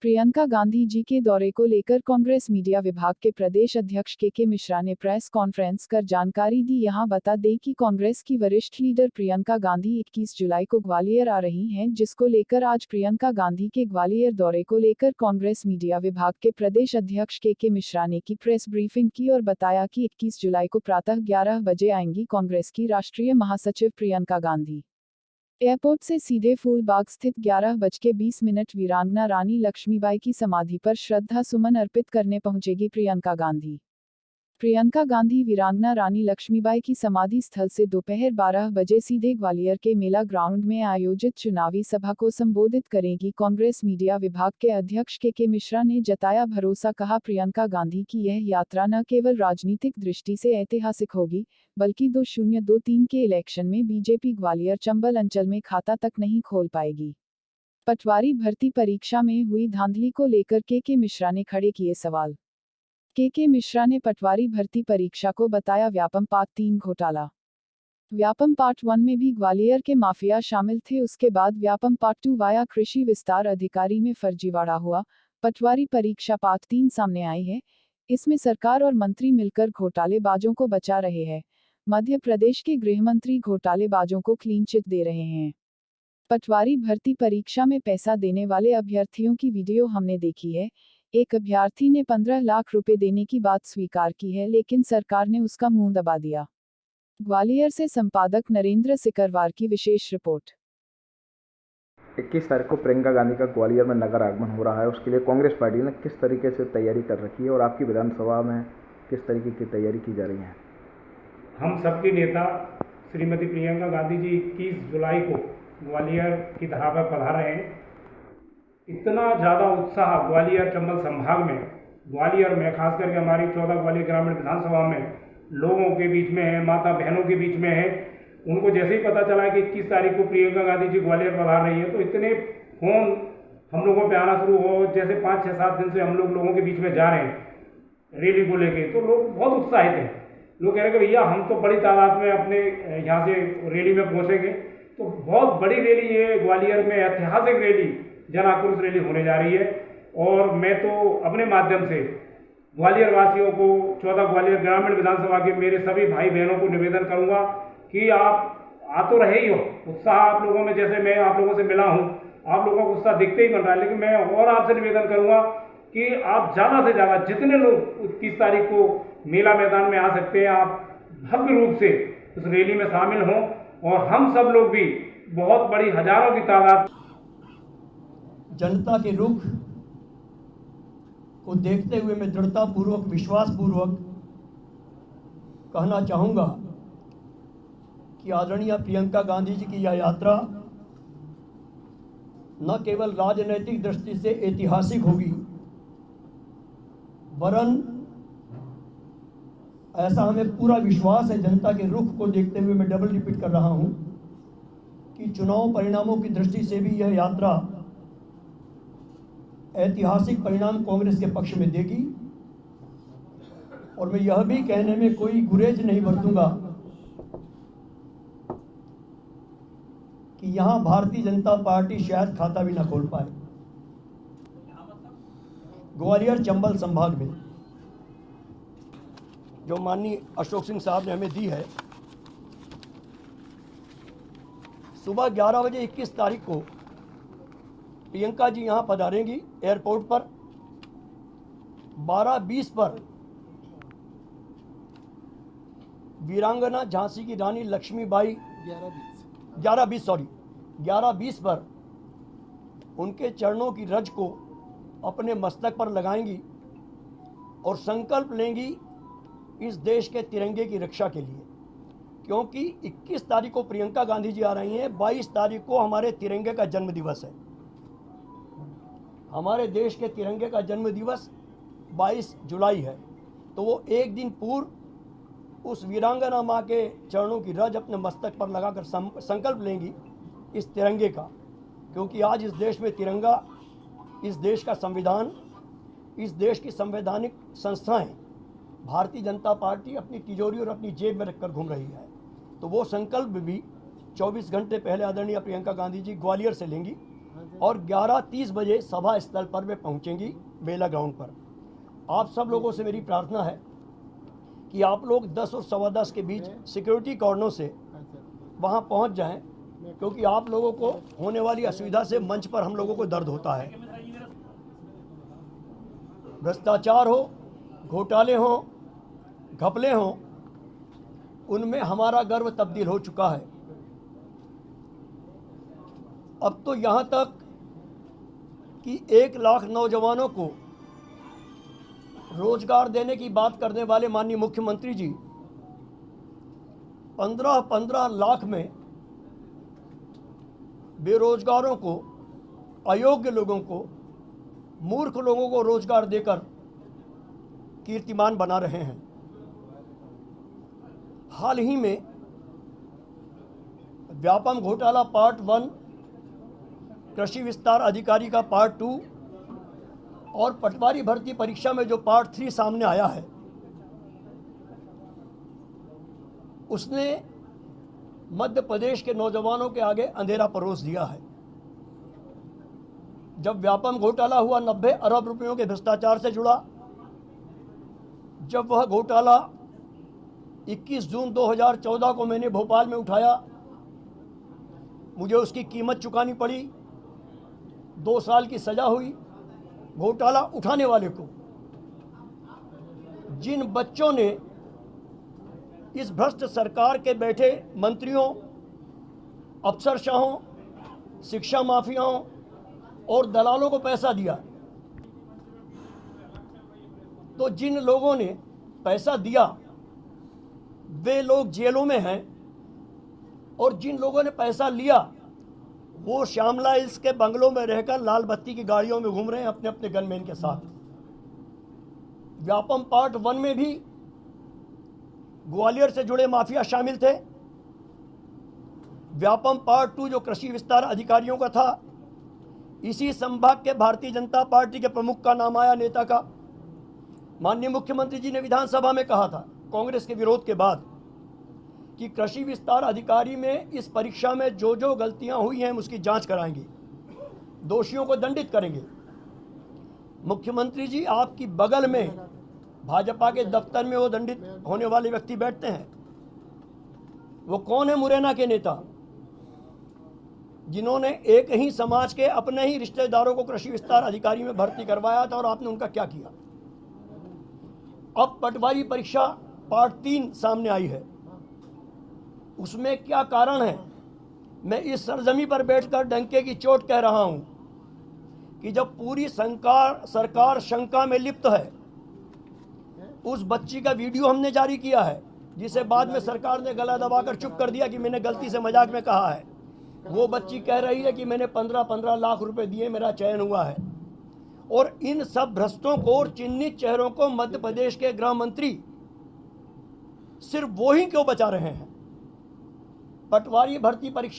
प्रियंका गांधी जी के दौरे को लेकर कांग्रेस मीडिया विभाग के प्रदेश अध्यक्ष के मिश्रा ने प्रेस कॉन्फ्रेंस कर जानकारी दी। यहां बता दें कि कांग्रेस की वरिष्ठ लीडर प्रियंका गांधी 21 जुलाई को ग्वालियर आ रही हैं, जिसको लेकर आज प्रियंका गांधी के ग्वालियर दौरे को लेकर कांग्रेस मीडिया विभाग के प्रदेश अध्यक्ष के मिश्रा ने की प्रेस ब्रीफिंग की और बताया कि 21 जुलाई को प्रातः 11 बजे आएंगी कांग्रेस की राष्ट्रीय महासचिव प्रियंका गांधी। एयरपोर्ट से सीधे फूलबाग स्थित 11:20 वीरांगना रानी लक्ष्मीबाई की समाधि पर श्रद्धा सुमन अर्पित करने पहुंचेगी प्रियंका गांधी। प्रियंका गांधी वीरांगना रानी लक्ष्मीबाई की समाधि स्थल से दोपहर 12 बजे सीधे ग्वालियर के मेला ग्राउंड में आयोजित चुनावी सभा को संबोधित करेंगी। कांग्रेस मीडिया विभाग के अध्यक्ष के मिश्रा ने जताया भरोसा, कहा प्रियंका गांधी की यह यात्रा न केवल राजनीतिक दृष्टि से ऐतिहासिक होगी, बल्कि 2023 के इलेक्शन में बीजेपी ग्वालियर चंबल अंचल में खाता तक नहीं खोल पाएगी। पटवारी भर्ती परीक्षा में हुई धांधली को लेकर के मिश्रा ने खड़े किए सवाल। के मिश्रा ने पटवारी भर्ती परीक्षा को बताया व्यापम पार्ट 3 घोटाला। व्यापम पार्ट 1 में भी ग्वालियर के माफिया शामिल थे, उसके बाद व्यापम पार्ट 2 वाया कृषि विस्तार अधिकारी में फर्जीवाड़ा हुआ। पटवारी परीक्षा पार्ट 3 सामने आई है। इसमें सरकार और मंत्री मिलकर घोटालेबाजों को बचा रहे हैं। मध्य प्रदेश के गृहमंत्री घोटालेबाजों को क्लीन चिट दे रहे हैं। पटवारी भर्ती परीक्षा में पैसा देने वाले अभ्यर्थियों की वीडियो हमने देखी है। एक अभ्यर्थी ने 15 लाख रुपए देने की बात स्वीकार की है, लेकिन सरकार ने उसका मुंह दबा दिया। ग्वालियर से संपादक नरेंद्र सिकरवार की विशेष रिपोर्ट। 21 तारीख को प्रियंका गांधी का ग्वालियर में नगर आगमन हो रहा है। उसके लिए कांग्रेस पार्टी ने किस तरीके से तैयारी कर रखी है और आपकी विधानसभा में किस तरीके की तैयारी की जा रही है? हम सबके नेता श्रीमती प्रियंका गांधी जी 21 जुलाई को ग्वालियर की धरा पर पधार रहे हैं। इतना ज़्यादा उत्साह ग्वालियर चंबल संभाग में, ग्वालियर में खास करके हमारी 14 ग्वालियर ग्रामीण विधानसभा में लोगों के बीच में है, माता बहनों के बीच में है। उनको जैसे ही पता चला कि 21 तारीख को प्रियंका गांधी जी ग्वालियर पधार रही है, तो इतने फ़ोन हम लोगों पे आना शुरू हो। जैसे 5-6-7 दिन से हम लोगों के बीच में जा रहे हैं रैली को लेके, तो लोग बहुत उत्साहित हैं। लोग कह रहे हैं कि भैया हम तो बड़ी तादाद में अपने यहाँ से रैली में पहुँचेंगे। तो बहुत बड़ी रैली ये ग्वालियर में ऐतिहासिक रैली, जन आक्रोश रैली होने जा रही है। और मैं तो अपने माध्यम से ग्वालियर वासियों को, 14 ग्वालियर ग्रामीण विधानसभा के मेरे सभी भाई बहनों को निवेदन करूंगा कि आप आ तो रहे ही हो, उत्साह आप लोगों में, जैसे मैं आप लोगों से मिला हूं, आप लोगों को उत्साह दिखते ही बन रहा है, लेकिन मैं और आपसे निवेदन करूंगा कि आप ज़्यादा से ज़्यादा जितने लोग 21 तारीख को मेला मैदान में आ सकते हैं, आप भव्य रूप से उस रैली में शामिल हों और हम सब लोग भी बहुत बड़ी हजारों की तादाद जनता के रुख को देखते हुए मैं दृढ़तापूर्वक, विश्वासपूर्वक कहना चाहूँगा कि आदरणीय प्रियंका गांधी जी की यह यात्रा न केवल राजनैतिक दृष्टि से ऐतिहासिक होगी, वरन ऐसा हमें पूरा विश्वास है जनता के रुख को देखते हुए, मैं डबल रिपीट कर रहा हूं, कि चुनाव परिणामों की दृष्टि से भी यह यात्रा ऐतिहासिक परिणाम कांग्रेस के पक्ष में देगी। और मैं यह भी कहने में कोई गुरेज नहीं बरतूंगा कि यहां भारतीय जनता पार्टी शायद खाता भी ना खोल पाए। ग्वालियर चंबल संभाग में जो माननीय अशोक सिंह साहब ने हमें दी है, सुबह 11 बजे 21 तारीख को प्रियंका जी यहां पधारेंगी एयरपोर्ट पर। 12:20 पर वीरांगना झांसी की रानी लक्ष्मीबाई 11:20 पर उनके चरणों की रज को अपने मस्तक पर लगाएंगी और संकल्प लेंगी इस देश के तिरंगे की रक्षा के लिए। क्योंकि 21 तारीख को प्रियंका गांधी जी आ रही हैं, 22 तारीख को हमारे तिरंगे का जन्म दिवस है। हमारे देश के तिरंगे का जन्म दिवस 22 जुलाई है। तो वो एक दिन पूर्व उस वीरांगना माँ के चरणों की रज अपने मस्तक पर लगाकर संकल्प लेंगी इस तिरंगे का। क्योंकि आज इस देश में तिरंगा, इस देश का संविधान, इस देश की संवैधानिक संस्थाएं भारतीय जनता पार्टी अपनी तिजोरी और अपनी जेब में रखकर घूम रही है। तो वो संकल्प भी 24 घंटे पहले आदरणीय प्रियंका गांधी जी ग्वालियर से लेंगी और 11:30 बजे सभा स्थल पर वे पहुंचेंगी बेला ग्राउंड पर। आप सब लोगों से मेरी प्रार्थना है कि आप लोग 10 और 10:15 के बीच सिक्योरिटी कॉर्डरों से वहां पहुंच जाएं, क्योंकि आप लोगों को होने वाली असुविधा से मंच पर हम लोगों को दर्द होता है। भ्रष्टाचार हो, घोटाले हो, घपले हो, उनमें हमारा गर्व तब्दील हो चुका है। अब तो यहाँ तक कि 1 लाख नौजवानों को रोजगार देने की बात करने वाले माननीय मुख्यमंत्री जी 15-15 लाख में बेरोजगारों को, अयोग्य लोगों को, मूर्ख लोगों को रोजगार देकर कीर्तिमान बना रहे हैं। हाल ही में व्यापम घोटाला पार्ट 1, कृषि विस्तार अधिकारी का पार्ट 2 और पटवारी भर्ती परीक्षा में जो पार्ट 3 सामने आया है, उसने मध्य प्रदेश के नौजवानों के आगे अंधेरा परोस दिया है। जब व्यापम घोटाला हुआ 90 अरब रुपयों के भ्रष्टाचार से जुड़ा, जब वह घोटाला 21 जून 2014 को मैंने भोपाल में उठाया, मुझे उसकी कीमत चुकानी पड़ी, 2 साल की सजा हुई। घोटाला उठाने वाले को, जिन बच्चों ने इस भ्रष्ट सरकार के बैठे मंत्रियों, अफसरशाहों, शिक्षा माफियाओं और दलालों को पैसा दिया, तो जिन लोगों ने पैसा दिया वे लोग जेलों में हैं, और जिन लोगों ने पैसा लिया वो श्यामला हिल्स के बंगलों में रहकर लाल बत्ती की गाड़ियों में घूम रहे हैं अपने अपने गनमैन के साथ। व्यापम पार्ट 1 में भी ग्वालियर से जुड़े माफिया शामिल थे। व्यापम पार्ट 2 जो कृषि विस्तार अधिकारियों का था, इसी संभाग के भारतीय जनता पार्टी के प्रमुख का नाम आया, नेता का। माननीय मुख्यमंत्री जी ने विधानसभा में कहा था कांग्रेस के विरोध के बाद कि कृषि विस्तार अधिकारी में इस परीक्षा में जो जो गलतियां हुई हैं उसकी जांच कराएंगे, दोषियों को दंडित करेंगे। मुख्यमंत्री जी, आपकी बगल में भाजपा के दफ्तर में वो दंडित होने वाले व्यक्ति बैठते हैं। वो कौन है? मुरैना के नेता, जिन्होंने एक ही समाज के अपने ही रिश्तेदारों को कृषि विस्तार अधिकारी में भर्ती करवाया था, और आपने उनका क्या किया? अब पटवारी परीक्षा पार्ट 3 सामने आई है, उसमें क्या कारण है? मैं इस सरजमी पर बैठकर डंके की चोट कह रहा हूं कि जब पूरी सरकार शंका में लिप्त है, उस बच्ची का वीडियो हमने जारी किया है, जिसे बाद में सरकार ने गला दबाकर चुप कर दिया कि मैंने गलती से मजाक में कहा है। वो बच्ची कह रही है कि मैंने 15-15 लाख रुपए दिए, मेरा चयन हुआ है। और इन सब भ्रष्टों को और चिन्हित चेहरों को मध्य प्रदेश के गृह मंत्री सिर्फ वो ही क्यों बचा रहे हैं? पटवारी भर्ती परीक्षा